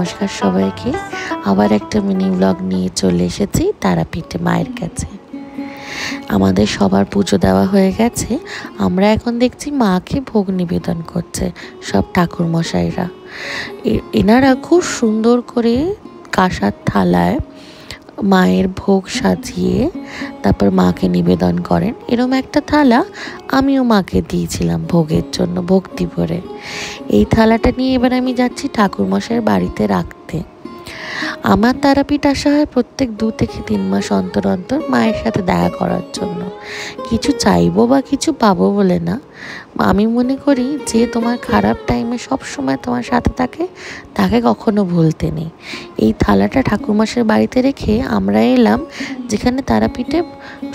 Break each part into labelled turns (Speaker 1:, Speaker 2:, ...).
Speaker 1: নমস্কার সবাইকে। আবার একটা মিনি ব্লগ নিয়ে চলে এসেছি তারাপীঠে মায়ের কাছে। আমাদের সবার পুজো দেওয়া হয়ে গেছে। আমরা এখন দেখছি মাকে ভোগ নিবেদন করছে সব ঠাকুরমশাইরা। এনারা খুব সুন্দর করে কাঁসার থালায় মায়ের ভোগ সাজিয়ে তারপর মাকে নিবেদন করেন। এরম একটা থালা আমিও মাকে দিয়েছিলাম ভোগের জন্য, ভক্তি ভরে। এই থালাটা নিয়ে এবার আমি যাচ্ছি ঠাকুরমশাইয়ের বাড়িতে রাখতে। আমার তারাপীঠ আসা হয় প্রত্যেক 2 থেকে 3 মাস অন্তর অন্তর মায়ের সাথে দেখা করার জন্য। কিছু চাইবো বা কিছু পাবো বলে না, আমি মনে করি যে তোমার খারাপ টাইমে সব সময় তোমার সাথে থাকে, তাকে কখনো ভুলতে নেই। এই থালাটা ঠাকুরমশাইয়ের বাড়িতে রেখে আমরা এলাম যেখানে তারাপীঠে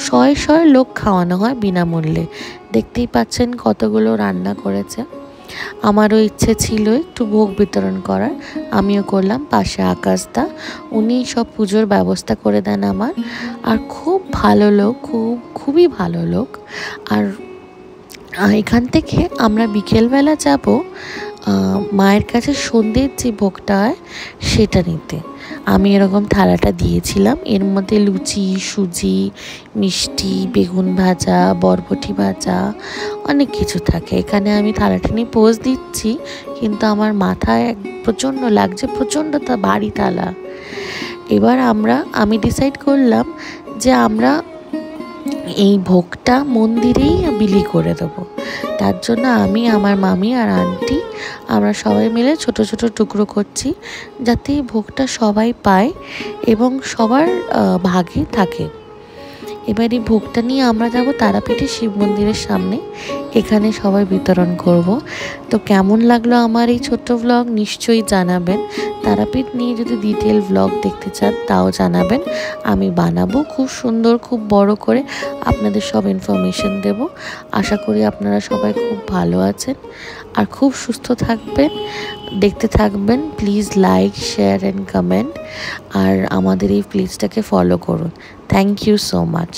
Speaker 1: শয়ে লোক খাওয়ানো হয় বিনামূল্যে। দেখতেই পাচ্ছেন কতগুলো রান্না করেছে। আমারও ইচ্ছে ছিল একটু ভোগ বিতরণ করার, আমিও করলাম। পাশে আকাশদা, উনি সব পুজোর ব্যবস্থা করে দেন আমার। আর খুব ভালো লোক, খুবই ভালো লোক। আর এখান থেকে আমরা বিকেলবেলা যাব মায়ের কাছে সন্ধ্যের যে ভোগটা হয় সেটা নিতে। আমি এরকম থালাটা দিয়েছিলাম। এর মধ্যে লুচি, সুজি, মিষ্টি, বেগুন ভাজা, বরবটি ভাজা, অনেক কিছু থাকে। এখানে আমি থালাটা নিয়ে পোজ দিচ্ছি, কিন্তু আমার মাথায় প্রচণ্ড লাগছে, প্রচণ্ড ভারী থালা। এবার আমি ডিসাইড করলাম যে আমরা এই ভোগটা মন্দিরেই বিলি করে দেবো। তার জন্য আমি, আমার মামি আর আন্টি আমরা সবাই মিলে ছোট ছোট টুকরো করছি, যাতে এই ভোগটা সবাই পায় এবং সবার ভাগে থাকে। এবার এই ভোগটা নিয়ে আমরা যাব তারাপীঠে শিব মন্দিরের সামনে, এখানে সবাই বিতরণ করব। তো কেমন লাগলো আমার এই ছোট্ট ব্লগ নিশ্চয়ই জানাবেন। তারাপীঠ নিয়ে যদি ডিটেল ব্লগ দেখতে চান তাও জানাবেন, আমি বানাবো খুব সুন্দর, খুব বড় করে আপনাদের সব ইনফরমেশন দেব। আশা করি আপনারা সবাই খুব ভালো আছেন আর খুব সুস্থ থাকবেন। দেখতে থাকবেন। Please like, share and comment. আর আমাদের এই পেজটাকে ফলো করুন। Thank you so much.